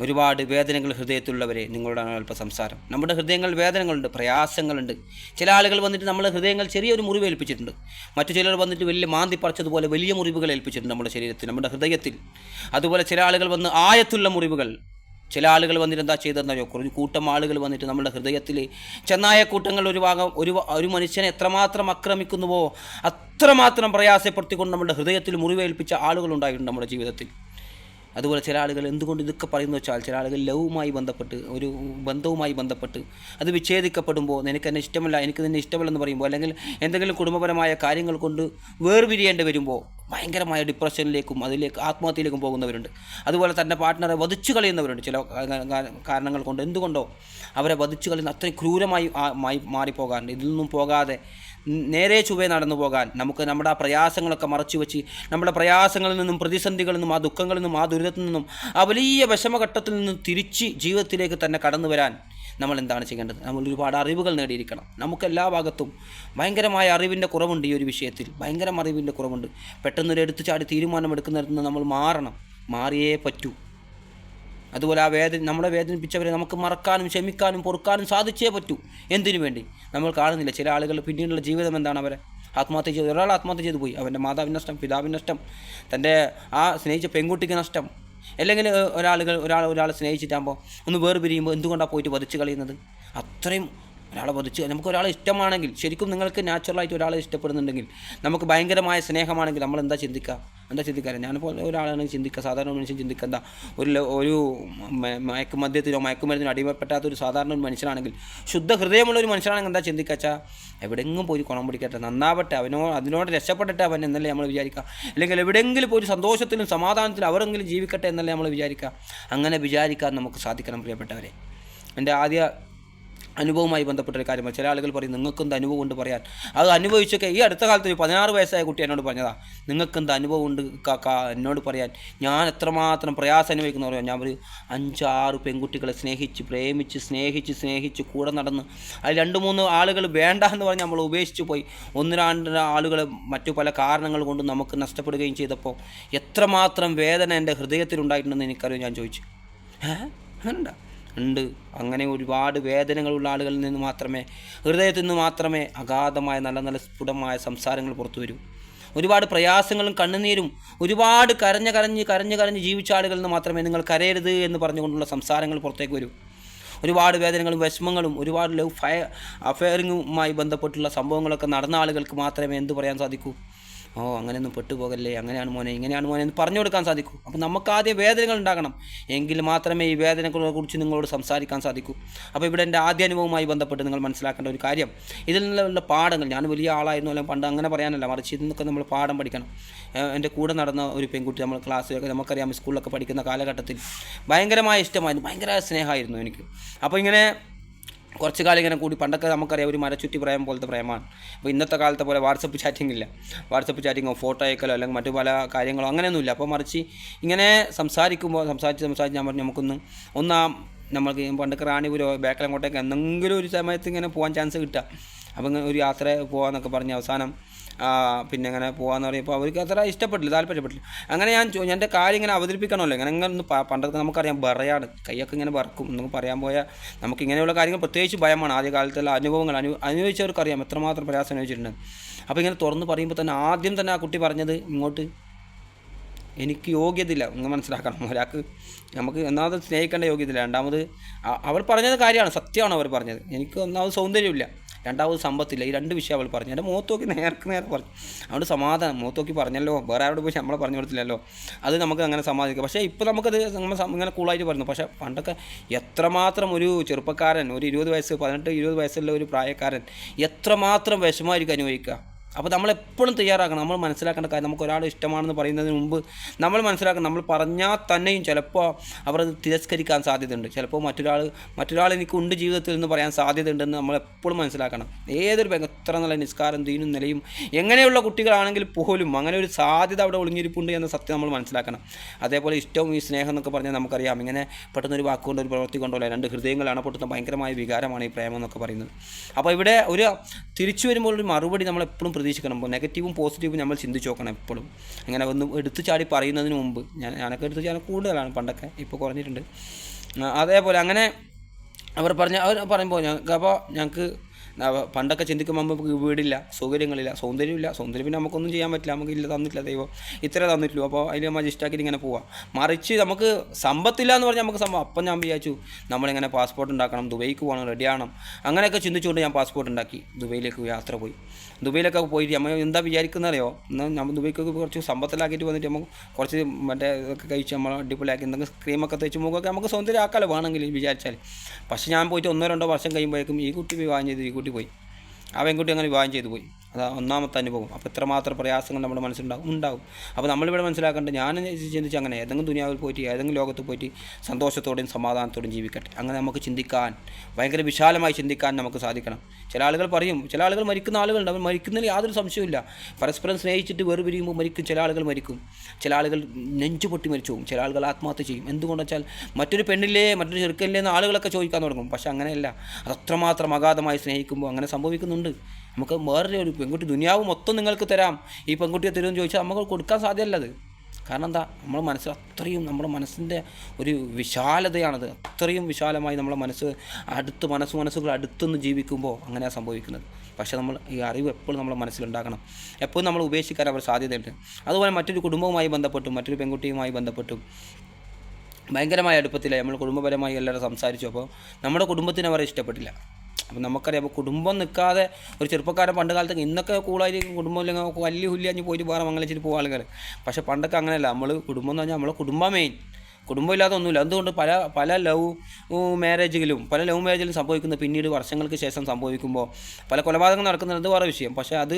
ഒരുപാട് വേദനകൾ ഹൃദയത്തിലുള്ളവരെ നിങ്ങളോടാണ് അല്പം സംസാരം. നമ്മുടെ ഹൃദയങ്ങളിൽ വേദനകളുണ്ട്, പ്രയാസങ്ങളുണ്ട്. ചില ആളുകൾ വന്നിട്ട് നമ്മുടെ ഹൃദയങ്ങൾ ചെറിയൊരു മുറിവ് ഏൽപ്പിച്ചിട്ടുണ്ട്. മറ്റു ചിലർ വന്നിട്ട് വലിയ മാന്തി പറിച്ചതുപോലെ വലിയ മുറിവുകൾ ഏൽപ്പിച്ചിട്ടുണ്ട് നമ്മുടെ ശരീരത്തിൽ, നമ്മുടെ ഹൃദയത്തിൽ. അതുപോലെ ചില ആളുകൾ വന്ന് ആയത്തുള്ള മുറിവുകൾ. ചില ആളുകൾ വന്നിട്ട് എന്താ ചെയ്തതെന്നറിയോ? കുറച്ച് കൂട്ടം ആളുകൾ വന്നിട്ട് നമ്മുടെ ഹൃദയത്തിൽ ചെന്നായ കൂട്ടങ്ങൾ ഒരു മനുഷ്യനെ എത്രമാത്രം ആക്രമിക്കുന്നുവോ അത്രമാത്രം പ്രയാസപ്പെടുത്തിക്കൊണ്ട് നമ്മുടെ ഹൃദയത്തിൽ മുറിവേൽപ്പിച്ച ആളുകളുണ്ടായിട്ടുണ്ട് നമ്മുടെ ജീവിതത്തിൽ. അതുപോലെ ചില ആളുകൾ എന്തുകൊണ്ട് ഇതൊക്കെ പറയുന്നു വെച്ചാൽ, ചില ആളുകൾ ലവുമായി ബന്ധപ്പെട്ട്, ഒരു ബന്ധവുമായി ബന്ധപ്പെട്ട് അത് വിച്ഛേദിക്കപ്പെടുമ്പോൾ നിനക്ക് എന്നെ ഇഷ്ടമല്ല, എനിക്ക് നിന്നെ ഇഷ്ടമല്ലെന്ന് പറയുമ്പോൾ, അല്ലെങ്കിൽ എന്തെങ്കിലും കുടുംബപരമായ കാര്യങ്ങൾ കൊണ്ട് വേർപിരിയേണ്ടി വരുമ്പോൾ ഭയങ്കരമായ ഡിപ്രഷനിലേക്കും ആത്മഹത്യയിലേക്കും പോകുന്നവരുണ്ട്. അതുപോലെ തന്നെ പാർട്ട്ണറെ വധിച്ചു കളയുന്നവരുണ്ട്. ചില കാരണങ്ങൾ കൊണ്ട് എന്തുകൊണ്ടോ അവരെ വധിച്ചു കളയുന്ന അത്രയും ക്രൂരമായി മാറിപ്പോകാറുണ്ട്. ഇതിൽ നിന്നും പോകാതെ നേരെ ചുവേ നടന്നു പോകാൻ നമുക്ക് നമ്മുടെ ആ പ്രയാസങ്ങളൊക്കെ മറച്ചു വെച്ച്, നമ്മുടെ പ്രയാസങ്ങളിൽ നിന്നും പ്രതിസന്ധികളിൽ നിന്നും ആ ദുഃഖങ്ങളിൽ നിന്നും ആ ദുരിതത്തിൽ നിന്നും ആ വലിയ വിഷമഘട്ടത്തിൽ നിന്നും തിരിച്ച് ജീവിതത്തിലേക്ക് തന്നെ കടന്നു വരാൻ നമ്മൾ എന്താണ് ചെയ്യേണ്ടത്? നമ്മൾ ഒരുപാട് അറിവുകൾ നേടിയിരിക്കണം. നമുക്ക് എല്ലാ ഭാഗത്തും ഭയങ്കരമായ അറിവിൻ്റെ കുറവുണ്ട്. ഈ ഒരു വിഷയത്തിൽ ഭയങ്കര അറിവിൻ്റെ കുറവുണ്ട്. പെട്ടെന്നൊരു എടുത്തു ചാടി തീരുമാനമെടുക്കുന്നിടത്ത് നിന്ന് നമ്മൾ മാറിയേ പറ്റൂ. അതുപോലെ നമ്മളെ വേദനിപ്പിച്ചവരെ നമുക്ക് മറക്കാനും ക്ഷമിക്കാനും പൊറുക്കാനും സാധിച്ചേ പറ്റൂ. എന്തിനു വേണ്ടി? നമ്മൾ കാണുന്നില്ല ചില ആളുകൾ പിന്നീടുള്ള ജീവിതം എന്താണ്? ഒരാൾ ആത്മഹത്യ ചെയ്തു പോയി. അവൻ്റെ മാതാവിന് നഷ്ടം, പിതാവിന് നഷ്ടം, തൻ്റെ ആ സ്നേഹിച്ച പെൺകുട്ടിക്ക് നഷ്ടം. അല്ലെങ്കിൽ ഒരാളെ സ്നേഹിച്ചിട്ടാകുമ്പോൾ ഒന്ന് വേർപിരിയുമ്പോൾ എന്തുകൊണ്ടാണ് പോയിട്ട് വധിച്ച് കളയുന്നത്? അത്രയും ഒരാളെ വധിച്ച്, നമുക്ക് ഒരാളെ ഇഷ്ടമാണെങ്കിൽ, ശരിക്കും നിങ്ങൾക്ക് നാച്ചുറലായിട്ട് ഒരാളെ ഇഷ്ടപ്പെടുന്നുണ്ടെങ്കിൽ, നമുക്ക് ഭയങ്കരമായ സ്നേഹമാണെങ്കിൽ നമ്മൾ എന്താ ചിന്തിക്കാറ്? ഞാനിപ്പോൾ ഒരാളാണ് സാധാരണ മനുഷ്യൻ ചിന്തിക്കുക എന്താ, ഒരു മയക്കുമരുന്നിനോ അടിമപ്പെട്ടാത്തൊരു സാധാരണ ഒരു മനുഷ്യനാണെങ്കിൽ, ശുദ്ധ ഹൃദയമുള്ളൊരു മനുഷ്യനാണെങ്കിൽ എന്താ ചിന്തിക്കച്ചാൽ, എവിടെയെങ്കിലും പോയി കുണം പിടിക്കട്ടെ, നന്നാവട്ടെ, അതിനോട് രക്ഷപ്പെടട്ടെ അവൻ എന്നല്ലേ നമ്മൾ വിചാരിക്കുക. അല്ലെങ്കിൽ എവിടെയെങ്കിലും പോയി സന്തോഷത്തിലും സമാധാനത്തിലും അവരെങ്കിലും ജീവിക്കട്ടെ എന്നല്ലേ നമ്മൾ വിചാരിക്കുക. അങ്ങനെ വിചാരിക്കാൻ നമുക്ക് സാധിക്കണം പ്രിയപ്പെട്ടവരെ. എൻ്റെ ആദ്യ അനുഭവവുമായി ബന്ധപ്പെട്ടൊരു കാര്യമാണ്. ചില ആളുകൾ പറയും നിങ്ങൾക്കെന്ത് അനുഭവം ഉണ്ട് പറയാൻ? അത് അനുഭവിച്ചൊക്കെ ഈ അടുത്ത കാലത്ത് ഒരു 16 വയസ്സായ കുട്ടി എന്നോട് പറഞ്ഞതാണ്, നിങ്ങൾക്കെന്ത് അനുഭവം ഉണ്ട് കാക്ക എന്നോട് പറയാൻ? ഞാൻ എത്രമാത്രം പ്രയാസം അനുഭവിക്കുന്നു പറയാം. ഞാൻ ഒരു 5-6 പെൺകുട്ടികളെ സ്നേഹിച്ച് കൂടെ നടന്ന് അതിൽ 2-3 ആളുകൾ വേണ്ട എന്ന് പറഞ്ഞ് നമ്മൾ ഉപേക്ഷിച്ച് പോയി. 1-2 ആളുകൾ മറ്റു പല കാരണങ്ങൾ കൊണ്ട് നമുക്ക് നഷ്ടപ്പെടുകയും ചെയ്തപ്പോൾ എത്രമാത്രം വേദന എൻ്റെ ഹൃദയത്തിലുണ്ടായിട്ടുണ്ടെന്ന് എനിക്കറിയാം. ഞാൻ ചോദിച്ചു, അങ്ങനെയുണ്ടോ? ഉണ്ട്. അങ്ങനെ ഒരുപാട് വേദനകളുള്ള ആളുകളിൽ നിന്ന് മാത്രമേ, ഹൃദയത്തിൽ നിന്ന് മാത്രമേ അഗാധമായ നല്ല സ്ഫുടമായ സംസാരങ്ങൾ പുറത്തു വരൂ. ഒരുപാട് പ്രയാസങ്ങളും കണ്ണുനീരും ഒരുപാട് കരഞ്ഞ് ജീവിച്ച ആളുകളിൽ നിന്ന് മാത്രമേ നിങ്ങൾ കരയരുത് എന്ന് പറഞ്ഞുകൊണ്ടുള്ള സംസാരങ്ങൾ പുറത്തേക്ക് വരൂ. ഒരുപാട് വേദനകളും വിഷമങ്ങളും ഒരുപാട് അഫെയറിങ്ങുമായി ബന്ധപ്പെട്ടുള്ള സംഭവങ്ങളൊക്കെ നടന്ന ആളുകൾക്ക് മാത്രമേ എന്ത് പറയാൻ സാധിക്കൂ? അങ്ങനെയൊന്നും പെട്ടുപോകല്ലേ, അങ്ങനെയാണ് മോനെ, ഇങ്ങനെയാണ് മോനെ എന്ന് പറഞ്ഞു കൊടുക്കാൻ സാധിക്കൂ. അപ്പോൾ നമുക്ക് ആദ്യം വേദനകൾ ഉണ്ടാകണം, എങ്കിൽ മാത്രമേ ഈ വേദനകളെക്കുറിച്ച് നിങ്ങളോട് സംസാരിക്കാൻ സാധിക്കൂ. അപ്പോൾ ഇവിടെ എൻ്റെ ആദ്യ അനുഭവവുമായി ബന്ധപ്പെട്ട് നിങ്ങൾ മനസ്സിലാക്കേണ്ട ഒരു കാര്യം, ഇതിൽ നിന്നുള്ള പാഠങ്ങൾ, ഞാൻ വലിയ ആളായിരുന്നു അല്ലെങ്കിൽ പണ്ട് അങ്ങനെ പറയാനല്ല, മറിച്ച് ഇതിൽ നിന്നൊക്കെ നമ്മൾ പാഠം പഠിക്കണം. എൻ്റെ കൂടെ നടന്ന ഒരു പെൺകുട്ടി, നമ്മൾ ക്ലാസ്സിലൊക്കെ നമുക്കറിയാം, സ്കൂളിലൊക്കെ പഠിക്കുന്ന കാലഘട്ടത്തിൽ ഭയങ്കരമായ ഇഷ്ടമായിരുന്നു, ഭയങ്കര സ്നേഹമായിരുന്നു എനിക്ക്. അപ്പോൾ ഇങ്ങനെ കുറച്ച് കാലം ഇങ്ങനെ കൂടി, പണ്ടൊക്കെ നമുക്കറിയാം ഒരു മരച്ചുറ്റി പ്രേമം പോലത്തെ പ്രേമമാണ്. അപ്പോൾ ഇന്നത്തെ കാലത്തെ പോലെ വാട്സപ്പ് ചാറ്റിങ്ങോ ഫോട്ടോ അയക്കലോ അല്ലെങ്കിൽ മറ്റു പല കാര്യങ്ങളോ അങ്ങനെയൊന്നുമില്ല. അപ്പോൾ മറിച്ച് ഇങ്ങനെ സംസാരിച്ച് ഞാൻ പറഞ്ഞു നമുക്കൊന്ന് നമ്മൾക്ക് പണ്ടൊക്കെ റാണിപുരോ ബേക്കലങ്ങോട്ടേക്ക് എന്തെങ്കിലും ഒരു സമയത്ത് ഇങ്ങനെ പോകാൻ ചാൻസ് കിട്ടുക. അപ്പോൾ ഇങ്ങനെ ഒരു യാത്ര പോകാമെന്നൊക്കെ പറഞ്ഞ് അവസാനം പിന്നെ അങ്ങനെ പോകാമെന്ന് പറയുമ്പോൾ അവർക്ക് അത്ര താല്പര്യപ്പെട്ടില്ല. അങ്ങനെ എൻ്റെ കാര്യം ഇങ്ങനെ അവതരിപ്പിക്കണമല്ലോ, ഇങ്ങനെ ഒന്ന് പണ്ടൊക്കെ നമുക്കറിയാം ബറയാണ്, കൈയൊക്കെ ഇങ്ങനെ വറക്കും. നമുക്ക് പറയാൻ പോയാൽ നമുക്കിങ്ങനെയുള്ള കാര്യങ്ങൾ പ്രത്യേകിച്ച് ഭയമാണ്. ആദ്യ കാലത്തുള്ള അനുഭവങ്ങൾ അനുഭവിച്ചവർക്കറിയാം എത്രമാത്രം പ്രയാസം അനുഭവിച്ചിട്ടുണ്ട്. അപ്പോൾ ഇങ്ങനെ തുറന്ന് പറയുമ്പോൾ തന്നെ ആദ്യം തന്നെ ആ കുട്ടി പറഞ്ഞത്, ഇങ്ങോട്ട് എനിക്ക് യോഗ്യതയില്ല. നിങ്ങൾ മനസ്സിലാക്കണം, ഒരാൾക്ക് നമുക്ക് ഒന്നാമത് സ്നേഹിക്കേണ്ട യോഗ്യതയില്ല. രണ്ടാമത് അവൾ പറഞ്ഞത് കാര്യമാണ്, സത്യമാണ് അവർ പറഞ്ഞത്. എനിക്ക് ഒന്നാമത് സൗന്ദര്യമില്ല, രണ്ടാമത് സമ്പത്തില്ല. ഈ 2 വിഷയം അവൾ പറഞ്ഞു. എൻ്റെ മുഖത്ത് നോക്കി നേരെ പറഞ്ഞു. അതുകൊണ്ട് സമാധാനം, മുഖത്ത് നോക്കി പറഞ്ഞല്ലോ, വേറെ ആരോട് പോയി നമ്മളെ പറഞ്ഞു കൊടുത്തില്ലല്ലോ, അത് നമുക്ക് അങ്ങനെ സമാധിക്കാം. പക്ഷേ ഇപ്പോൾ നമുക്കത് ഇങ്ങനെ കൂളായിട്ട് പറഞ്ഞു. പക്ഷേ പണ്ടൊക്കെ എത്രമാത്രം ഒരു ചെറുപ്പക്കാരൻ, ഒരു 18-20 വയസ്സുള്ള ഒരു പ്രായക്കാരൻ എത്രമാത്രം വിഷമമായിരിക്കും അനുഭവിക്കുക. അപ്പോൾ നമ്മളെപ്പോഴും തയ്യാറാക്കണം. നമ്മൾ മനസ്സിലാക്കേണ്ട കാര്യം, നമുക്ക് ഒരാൾ ഇഷ്ടമാണെന്ന് പറയുന്നതിന് മുമ്പ് നമ്മൾ മനസ്സിലാക്കണം, നമ്മൾ പറഞ്ഞാൽ തന്നെയും ചിലപ്പോൾ അവർ അത് തിരസ്കരിക്കാൻ സാധ്യതയുണ്ട്. ചിലപ്പോൾ മറ്റൊരാൾ എനിക്കുണ്ട് ജീവിതത്തിൽ എന്ന് പറയാൻ സാധ്യതയുണ്ടെന്ന് നമ്മൾ എപ്പോഴും മനസ്സിലാക്കണം. ഏതൊരു എത്ര നല്ല നിസ്കാരം ദീനും നിലയും എങ്ങനെയുള്ള കുട്ടികളാണെങ്കിൽ പോലും അങ്ങനെ ഒരു സാധ്യത അവിടെ ഒളിഞ്ഞിരിപ്പുണ്ട് എന്ന സത്യം നമ്മൾ മനസ്സിലാക്കണം. അതേപോലെ ഇഷ്ടവും ഈ സ്നേഹം എന്നൊക്കെ പറഞ്ഞാൽ നമുക്കറിയാം, ഇങ്ങനെ പെട്ടെന്നൊരു വാക്കുകൊണ്ടോ ഒരു പ്രവൃത്തി കൊണ്ടോ 2 ഹൃദയങ്ങളാണ് പൊട്ടുന്ന ഭയങ്കരമായ വികാരമാണ് ഈ പ്രേമം എന്നൊക്കെ പറയുന്നത്. അപ്പോൾ ഇവിടെ ഒരു തിരിച്ചു വരുമ്പോൾ ഒരു മറുപടി നമ്മളെപ്പോഴും പ്രതീക്ഷിക്കണം. അപ്പോൾ നെഗറ്റീവും പോസിറ്റീവും നമ്മൾ ചിന്തിച്ച് നോക്കണം എപ്പോഴും. അങ്ങനെ ഒന്ന് എടുത്തു ചാടി പറയുന്നതിന് മുമ്പ് ഞാനൊക്കെ എടുത്ത് ചാടി കൂടുതലാണ് പണ്ടൊക്കെ, ഇപ്പോൾ കുറഞ്ഞിട്ടുണ്ട്. അതേപോലെ അങ്ങനെ അവർ പറയുമ്പോൾ ഞങ്ങൾക്ക് പണ്ടൊക്കെ ചിന്തിക്കുമ്പോൾ നമുക്ക് വീടില്ല, സൗകര്യങ്ങളില്ല, സൗന്ദര്യം പിന്നെ നമുക്കൊന്നും ചെയ്യാൻ പറ്റില്ല, നമുക്ക് ഇല്ല തന്നിട്ടില്ല ദൈവം, ഇത്ര തന്നിട്ടുള്ളൂ, അപ്പോൾ അതിൽ നമ്മൾ ഇഷ്ടാക്കിയിട്ട് ഇങ്ങനെ പോവാം. മറിച്ച് നമുക്ക് സമ്പത്തില്ല എന്ന് പറഞ്ഞാൽ നമുക്ക് അപ്പം ഞാൻ വിചാരിച്ചു നമ്മളിങ്ങനെ പാസ്പോർട്ട് ഉണ്ടാക്കണം, ദുബൈക്ക് പോകണം, റെഡിയാകണം, അങ്ങനെയൊക്കെ ചിന്തിച്ചുകൊണ്ട് ഞാൻ പാസ്പോർട്ട് ഉണ്ടാക്കി ദുബൈയിലേക്ക് യാത്ര പോയി. ദുബൈയിലൊക്കെ പോയിട്ട് നമ്മൾ എന്താ വിചാരിക്കുന്നറിയോ, എന്നാൽ നമ്മൾ ദുബൈക്കൊക്കെ കുറച്ച് സമ്പത്തിലാക്കിയിട്ട് വന്നിട്ട് നമുക്ക് കുറച്ച് മറ്റേ ഇതൊക്കെ കഴിച്ച് നമ്മൾ അടിപൊളിയാക്കി എന്തെങ്കിലും ക്രീമൊക്കെ തേച്ച് മുഖമൊക്കെ നമുക്ക് സൗന്ദര്യം ആക്കാമല്ലോ വേണമെങ്കിൽ വിചാരിച്ചാൽ. പക്ഷേ ഞാൻ പോയിട്ട് 1-2 വർഷം കഴിയുമ്പോഴേക്കും ഈ കുട്ടി വിവാഹം ചെയ്ത് ഈ കുട്ടി പോയി, ആ പെൺകുട്ടി അങ്ങനെ വിവാഹം ചെയ്തു പോയി. അതാ ഒന്നാമത്തെ അനുഭവം. അപ്പോൾ എത്രമാത്രം പ്രയാസങ്ങൾ നമ്മുടെ മനസ്സിലുണ്ടാവും. അപ്പോൾ നമ്മളിവിടെ മനസ്സിലാക്കേണ്ടത്, ഞാൻ ചിന്തിച്ച് അങ്ങനെ ഏതെങ്കിലും ദുനിയാവിൽ പോയിട്ട് ഏതെങ്കിലും ലോകത്ത് പോയിട്ട് സന്തോഷത്തോടെയും സമാധാനത്തോടെയും ജീവിക്കട്ടെ. അങ്ങനെ നമുക്ക് ചിന്തിക്കാൻ, ഭയങ്കര വിശാലമായി ചിന്തിക്കാൻ നമുക്ക് സാധിക്കണം. ചില ആളുകൾ പറയും, ചില ആളുകൾ മരിക്കുന്ന ആളുകളുണ്ട്, അവർ മരിക്കുന്നതിൽ യാതൊരു സംശയമില്ല. പരസ്പരം സ്നേഹിച്ചിട്ട് വേർപിരിയുമ്പോൾ മരിക്കും. ചില ആളുകൾ മരിക്കും, ചില ആളുകൾ നെഞ്ചു പൊട്ടി മരിച്ചു പോകും, ചില ആളുകൾ ആത്മഹത്യ ചെയ്യും. എന്തുകൊണ്ടെന്ന് വെച്ചാൽ മറ്റൊരു പെണ്ണില്ലേ, മറ്റൊരു ചെറുക്കനില്ലേ എന്ന് ആളുകളൊക്കെ ചോദിക്കാൻ തുടങ്ങും. പക്ഷെ അങ്ങനെയല്ല, അത് അത്രമാത്രം അഗാധമായി സ്നേഹിക്കുമ്പോൾ അങ്ങനെ സംഭവിക്കുന്നുണ്ട്. നമുക്ക് വേറെ ഒരു പെൺകുട്ടി ദുനിയാവ് മൊത്തം നിങ്ങൾക്ക് തരാം, ഈ പെൺകുട്ടിയെ തരുമെന്ന് ചോദിച്ചാൽ നമുക്ക് കൊടുക്കാൻ സാധ്യമല്ലത്. കാരണം എന്താ, നമ്മുടെ മനസ്സിൽ അത്രയും, നമ്മുടെ മനസ്സിൻ്റെ ഒരു വിശാലതയാണത്. അത്രയും വിശാലമായി നമ്മളെ മനസ്സുകൾ അടുത്തുനിന്ന് ജീവിക്കുമ്പോൾ അങ്ങനെയാണ് സംഭവിക്കുന്നത്. പക്ഷേ നമ്മൾ ഈ അറിവ് എപ്പോഴും നമ്മുടെ മനസ്സിലുണ്ടാക്കണം. എപ്പോഴും നമ്മൾ ഉപേക്ഷിക്കാൻ അവർ സാധ്യതയുണ്ട്. അതുപോലെ മറ്റൊരു കുടുംബവുമായി ബന്ധപ്പെട്ടും മറ്റൊരു പെൺകുട്ടിയുമായി ബന്ധപ്പെട്ടും ഭയങ്കരമായ അടുപ്പത്തിലായി നമ്മൾ കുടുംബപരമായി എല്ലാവരും സംസാരിച്ചു. അപ്പോൾ നമ്മുടെ കുടുംബത്തിന് അവരെ ഇഷ്ടപ്പെട്ടില്ല. അപ്പോൾ നമുക്കറിയാം, അപ്പോൾ കുടുംബം നിൽക്കാതെ ഒരു ചെറുപ്പക്കാരൻ പണ്ട് കാലത്തൊക്കെ, ഇന്നൊക്കെ കൂളായിരിക്കും കുടുംബം ഇല്ലെങ്കിൽ വലിയ ഹുല്ലിയാഞ്ഞ് പോയിട്ട് വേറെ മംഗലിച്ചിട്ട് പോകും ആളുകൾ. പക്ഷേ പണ്ടൊക്കെ അങ്ങനെയല്ല. നമ്മൾ കുടുംബം എന്ന് പറഞ്ഞാൽ നമ്മളെ കുടുംബം മെയിൻ, കുടുംബമില്ലാതെ ഒന്നുമില്ല. എന്തുകൊണ്ട് പല ലവ് മാരേജിലും സംഭവിക്കുന്ന പിന്നീട് വർഷങ്ങൾക്ക് ശേഷം സംഭവിക്കുമ്പോൾ പല കൊലപാതകങ്ങൾ നടക്കുന്നുണ്ട്, വേറെ വിഷയം. പക്ഷേ അത്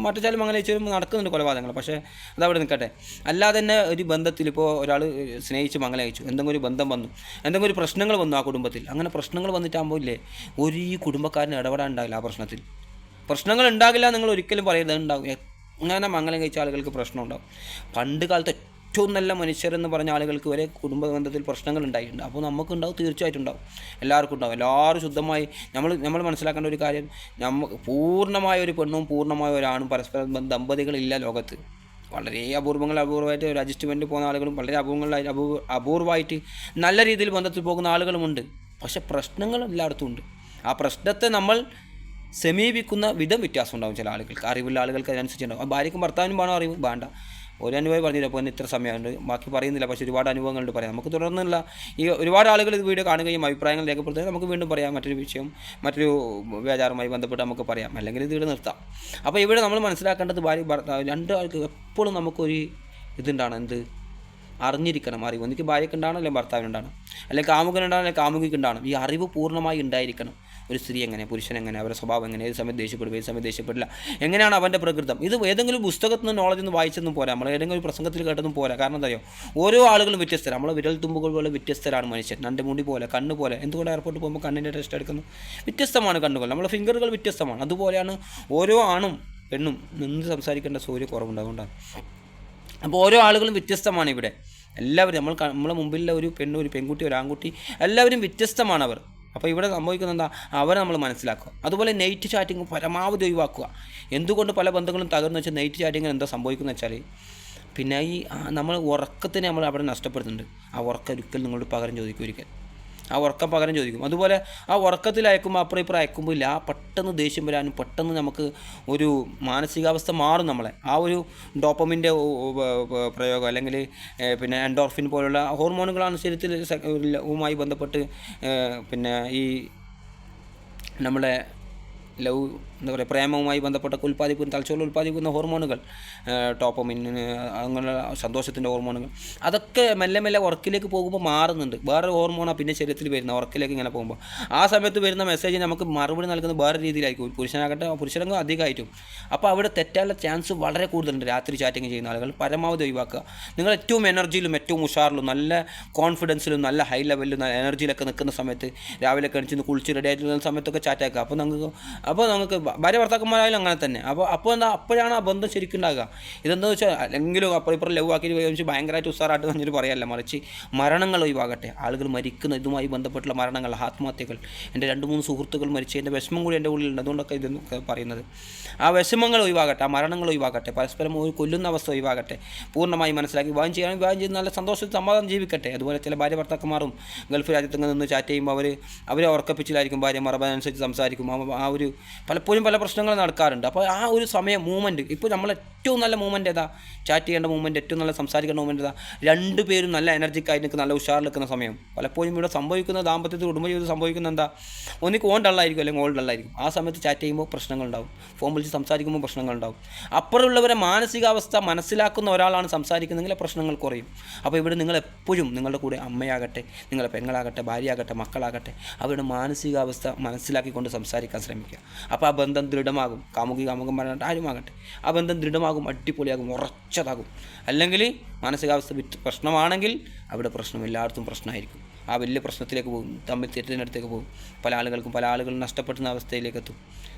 മറ്റു ചില മംഗലിച്ചും നടക്കുന്നുണ്ട് കൊലപാതകങ്ങൾ. പക്ഷേ അതവിടെ നിൽക്കട്ടെ. അല്ലാതെ തന്നെ ഒരു ബന്ധത്തിൽ ഇപ്പോൾ ഒരാൾ സ്നേഹിച്ച് മംഗലയച്ചു, എന്തെങ്കിലും ഒരു ബന്ധം വന്നു, എന്തെങ്കിലും ഒരു പ്രശ്നങ്ങൾ വന്നു ആ കുടുംബത്തിൽ, അങ്ങനെ പ്രശ്നങ്ങൾ വന്നിട്ടാകുമ്പോൾ ഇല്ലേ, ഒരു ഈ കുടുംബക്കാരന് ഇടപെടാൻ ഉണ്ടാവില്ല. ആ പ്രശ്നങ്ങൾ ഉണ്ടാകില്ല നിങ്ങൾ ഒരിക്കലും പറയരുത്, ഉണ്ടാകും. അങ്ങനെ മംഗലം കഴിച്ച ആളുകൾക്ക് പ്രശ്നം ഉണ്ടാകും. പണ്ട് കാലത്ത് ഏറ്റവും നല്ല മനുഷ്യരെന്ന് പറഞ്ഞ ആളുകൾക്ക് വരെ കുടുംബ ബന്ധത്തിൽ പ്രശ്നങ്ങൾ ഉണ്ടായിട്ടുണ്ട്. അപ്പോൾ നമുക്കുണ്ടാവും, തീർച്ചയായിട്ടും ഉണ്ടാവും, എല്ലാവർക്കും ഉണ്ടാവും. എല്ലാവരും ശുദ്ധമായി നമ്മൾ മനസ്സിലാക്കേണ്ട ഒരു കാര്യം, പൂർണ്ണമായ ഒരു പെണ്ണും പൂർണ്ണമായ ഒരാണും പരസ്പരം ദമ്പതികളില്ല ലോകത്ത്. വളരെ അപൂർവമായിട്ട് ഒരു അഡ്ജസ്റ്റ്മെൻറ്റ് പോകുന്ന ആളുകളും വളരെ അപൂർവമായിട്ട് നല്ല രീതിയിൽ ബന്ധത്തിൽ പോകുന്ന ആളുകളുമുണ്ട്. പക്ഷേ പ്രശ്നങ്ങൾ എല്ലായിടത്തും ഉണ്ട്. ആ പ്രശ്നത്തെ നമ്മൾ സമീപിക്കുന്ന വിധം വ്യത്യാസം ഉണ്ടാകും. ചില ആളുകൾക്ക്, അറിവുള്ള ആളുകൾക്ക് അതിനനുസരിച്ചുണ്ടാകും. ഭാര്യയ്ക്കും ഭർത്താവിനും വേണോ അറിവ് വേണ്ട. ഒരു അനുഭവം പറഞ്ഞില്ല, അപ്പോൾ ഇത്ര സമയമുണ്ട്, ബാക്കി പറയുന്നില്ല. പക്ഷേ ഒരുപാട് അനുഭവങ്ങളുണ്ട് പറയാം. നമുക്ക് തുടർന്നുള്ള ഒരുപാട് ആളുകൾ ഇത് വീഡിയോ കാണുകയും അഭിപ്രായങ്ങൾ രേഖപ്പെടുത്തുകയും നമുക്ക് വീണ്ടും പറയാം. മറ്റൊരു വിഷയം, മറ്റൊരു വ്യാചാരവുമായി ബന്ധപ്പെട്ട് നമുക്ക് പറയാം, അല്ലെങ്കിൽ ഇത് ഇവിടെ നിർത്താം. അപ്പോൾ ഇവിടെ നമ്മൾ മനസ്സിലാക്കേണ്ടത്, രണ്ടാൾക്ക് എപ്പോഴും നമുക്കൊരു ഇതുണ്ടാണ്, അറിഞ്ഞിരിക്കണം. അറിവ് ഒന്നിക്ക് ഭാര്യയ്ക്കുണ്ടാകണം, അല്ലെങ്കിൽ ഭർത്താവിനുണ്ടാകണം, അല്ലെങ്കിൽ കാമുകനുണ്ടാകണം, അല്ലെങ്കിൽ കാമുകിക്കുണ്ടാകണം. ഈ അറിവ് പൂർണ്ണമായി ഉണ്ടായിരിക്കണം. ഒരു സ്ത്രീ എങ്ങനെ, പുരുഷൻ എങ്ങനെ, അവരുടെ സ്വഭാവം എങ്ങനെ, ഏത് സമയത്ത് ദേഷ്യപ്പെടും, ഏത് സമയത്ത് ദേഷ്യപ്പെടില്ല, എങ്ങനെയാണ് അവൻ്റെ പ്രകൃതം. ഇത് ഏതെങ്കിലും പുസ്തകത്തിൽ നിന്ന് നോളജൊന്നും വായിച്ചൊന്നും പോരാ, നമ്മൾ ഏതെങ്കിലും ഒരു പ്രസംഗത്തിൽ കേട്ടൊന്നും പോരാ. കാരണം എന്താ അറിയോ, ഓരോ ആളുകളും വ്യത്യസ്തരാണ്. നമ്മളെ വിരൽ തുമ്പുകൾ പോലെ വ്യത്യസ്തരാണ് മനുഷ്യൻ. രണ്ട് മുടി പോലെ, കണ്ണ് പോലെ. എന്തുകൊണ്ട് എയർപോർട്ടിൽ പോകുമ്പോൾ കണ്ണിൻ്റെ ടെസ്റ്റ് എടുക്കുന്നു? വ്യത്യസ്തമാണ് കണ്ണുകൾ, നമ്മളെ ഫിംഗറുകൾ വ്യത്യസ്തമാണ്. അതുപോലെയാണ് ഓരോ ആണും പെണ്ണും നിന്ന് സംസാരിക്കേണ്ട കുറവുണ്ട്. അതുകൊണ്ടാണ്. അപ്പോൾ ഓരോ ആളുകളും വ്യത്യസ്തമാണ് ഇവിടെ. എല്ലാവരും നമ്മളെ മുമ്പിലുള്ള ഒരു പെണ്ണ്, ഒരു പെൺകുട്ടി, ഒരു ആൺകുട്ടി, എല്ലാവരും വ്യത്യസ്തമാണ് അവർ. അപ്പോൾ ഇവിടെ സംഭവിക്കുന്നത് എന്താ, അവരെ നമ്മൾ മനസ്സിലാക്കുക. അതുപോലെ നൈറ്റ് ചാറ്റിങ് പരമാവധി ഒഴിവാക്കുക. എന്തുകൊണ്ട് പല ബന്ധങ്ങളും തകർന്നു വെച്ചാൽ നൈറ്റ് ചാറ്റിങ്ങിന് എന്താ സംഭവിക്കുന്നത് വെച്ചാൽ, പിന്നെ നമ്മൾ ഉറക്കത്തിനെ നമ്മൾ അവിടെ നഷ്ടപ്പെടുന്നുണ്ട്. ആ ഉറക്കം ഒരിക്കലും നിങ്ങളോട് പകരം ചോദിക്കും. അതുപോലെ ആ ഉറക്കത്തിൽ അയക്കുമ്പോൾ അപ്പുറം ഇപ്പുറം അയക്കുമ്പോൾ ഇല്ല, പെട്ടെന്ന് ദേഷ്യം വരാനും പെട്ടെന്ന് നമുക്ക് ഒരു മാനസികാവസ്ഥ മാറും. നമ്മളെ ആ ഒരു ഡോപ്പമിൻ്റെ പ്രയോഗം, അല്ലെങ്കിൽ പിന്നെ എൻഡോർഫിൻ പോലുള്ള ഹോർമോണുകളാണ് ശരീരത്തിൽ ബന്ധപ്പെട്ട് പിന്നെ ഈ നമ്മളെ എന്താ പറയുക, പ്രേമവുമായി ബന്ധപ്പെട്ട തലച്ചോറിൽ ഉൽപ്പാദിപ്പിക്കുന്ന ഹോർമോണുകൾ, ഡോപ്പമിൻ, അങ്ങനെയുള്ള സന്തോഷത്തിൻ്റെ ഹോർമോണുകൾ, അതൊക്കെ മെല്ലെ മെല്ലെ ഉറക്കിലേക്ക് പോകുമ്പോൾ മാറുന്നുണ്ട്. വേറെ ഹോർമോണാണ് പിന്നെ ശരീരത്തിൽ വരുന്ന ഉറക്കിലേക്ക് ഇങ്ങനെ പോകുമ്പോൾ. ആ സമയത്ത് വരുന്ന മെസ്സേജ് നമുക്ക് മറുപടി നൽകുന്നത് വേറെ രീതിയിലായിരിക്കും. പുരുഷനൊക്കെ അധികമായിട്ടും. അപ്പോൾ അവിടെ തെറ്റാനുള്ള ചാൻസ് വളരെ കൂടുതലുണ്ട്. രാത്രി ചാറ്റിങ് ചെയ്യുന്ന ആളുകൾ പരമാവധി ഒഴിവാക്കുക. നിങ്ങൾ ഏറ്റവും എനർജിയിലും ഏറ്റവും ഉഷാറിലും നല്ല കോൺഫിഡൻസിലും നല്ല ഹൈ ലെവലിലും എനർജിയിലൊക്കെ നിൽക്കുന്ന സമയത്ത്, രാവിലെ കഴിച്ച് കുളിച്ച് റെഡി ആയിട്ട് നിൽക്കുന്ന സമയത്തൊക്കെ ചാറ്റാക്കുക. അപ്പോൾ നമുക്ക് ഭാര്യ ഭർത്താക്കന്മാരായാലും അങ്ങനെ തന്നെ. അപ്പോൾ എന്താ, അപ്പോഴാണ് ആ ബന്ധം ശരിക്കും ഉണ്ടാകുക. ഇതെന്താ വെച്ചാൽ അല്ലെങ്കിലും അപ്പുറം ലവ് ആക്കി വെച്ച് ഭയങ്കരമായിട്ട് ഉസാറായിട്ട് പറഞ്ഞിട്ട് പറയല്ല, മറിച്ച് മരണങ്ങൾ ഒഴിവാകട്ടെ. ആളുകൾ മരിക്കുന്ന ഇതുമായി ബന്ധപ്പെട്ടുള്ള മരണങ്ങൾ, ആത്മഹത്യകൾ. എൻ്റെ 2-3 സുഹൃത്തുക്കൾ മരിച്ചതിൻ്റെ വിഷമം കൂടി എൻ്റെ ഉള്ളിലുണ്ട്. അതുകൊണ്ടൊക്കെ ഇതൊക്കെ പറയുന്നത്. ആ വിഷമങ്ങൾ ഒഴിവാകട്ടെ, ആ മരണങ്ങൾ ഒഴിവാകട്ടെ, പരസ്പരം ഒരു കൊല്ലുന്ന അവസ്ഥ ഒഴിവാകട്ടെ. പൂർണ്ണമായി മനസ്സിലാക്കി വിവാഹം ചെയ്ത് നല്ല സന്തോഷത്തിൽ സമാധാനം ജീവിക്കട്ടെ. അതുപോലെ ചില ഭാര്യ ഭർത്താക്കന്മാരും ഗൾഫ് രാജ്യത്ത് നിന്ന് ചാറ്റ് ചെയ്യുമ്പോൾ അവരെ ഉറക്കപ്പിച്ചിലായിരിക്കും, ഭാര്യമാർ അതനുസരിച്ച് സംസാരിക്കും. ആ ഒരു പലപ്പോഴും പല പ്രശ്നങ്ങൾ നടക്കാറുണ്ട്. അപ്പോൾ ആ ഒരു സമയം മൂവ്മെൻറ്റ്, ഇപ്പോൾ നമ്മൾ ഏറ്റവും നല്ല മൂവ്മെൻറ്റ് ഏതാ? ചാറ്റ് ചെയ്യേണ്ട മൂവ്മെൻറ്റ്, ഏറ്റവും നല്ല സംസാരിക്കേണ്ട മൂവ്മെൻറ്റ് ഏതാ? 2 പേരും നല്ല എനർജിക്കായിട്ട് നിൽക്കുന്ന, നല്ല ഉഷാറിൽ നിൽക്കുന്ന സമയം. പലപ്പോഴും ഇവിടെ സംഭവിക്കുന്ന ദാമ്പത്യത്തിൽ, കുടുംബജീവിതത്തിൽ സംഭവിക്കുന്ന എന്താ? ഒന്നിക്ക് ഓൺ ഡള്ളായിരിക്കും, അല്ലെങ്കിൽ ഓൾ ഡള്ളായിരിക്കും. ആ സമയത്ത് ചാറ്റ് ചെയ്യുമ്പോൾ പ്രശ്നങ്ങളുണ്ടാവും, ഫോൺ വിളിച്ച് സംസാരിക്കുമ്പോൾ പ്രശ്നങ്ങളുണ്ടാവും. അപ്പുറമുള്ളവരെ മാനസികാവസ്ഥ മനസ്സിലാക്കുന്ന ഒരാളാണ് സംസാരിക്കുന്നതെങ്കിൽ പ്രശ്നങ്ങൾ കുറയും. അപ്പോൾ ഇവിടെ നിങ്ങളെപ്പോഴും നിങ്ങളുടെ കൂടെ അമ്മയാകട്ടെ, നിങ്ങളുടെ പെങ്ങളാകട്ടെ, ഭാര്യയാകട്ടെ, മക്കളാകട്ടെ, അവരുടെ മാനസികാവസ്ഥ മനസ്സിലാക്കിക്കൊണ്ട് സംസാരിക്കാൻ ശ്രമിക്കുക. അപ്പോൾ ആ ബന്ധം ദൃഢമാകും. കാമുകം പറഞ്ഞിട്ട് ആരുമാകട്ടെ, ആ ബന്ധം ദൃഢമാകും, അടിപൊളിയാകും, ഉറച്ചതാകും. അല്ലെങ്കിൽ മാനസികാവസ്ഥ പ്രശ്നമാണെങ്കിൽ അവിടെ പ്രശ്നം, എല്ലായിടത്തും പ്രശ്നമായിരിക്കും. ആ വലിയ പ്രശ്നത്തിലേക്ക് പോകും, തമ്മിൽ തെറ്റിനടുത്തേക്ക് പോകും. പല ആളുകളും നഷ്ടപ്പെടുന്ന അവസ്ഥയിലേക്ക് എത്തും.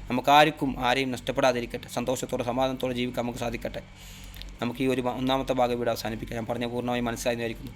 നമുക്കാർക്കും ആരെയും നഷ്ടപ്പെടാതിരിക്കട്ടെ, സന്തോഷത്തോടെ സമാധാനത്തോടെ ജീവിക്കാൻ നമുക്ക് സാധിക്കട്ടെ. നമുക്ക് ഈ ഒരു 1-ാമത്തെ ഭാഗം ഇവിടെ അവസാനിപ്പിക്കാം. ഞാൻ പറഞ്ഞ പൂർണ്ണമായി മനസ്സിലായി വിചാരിക്കുന്നു.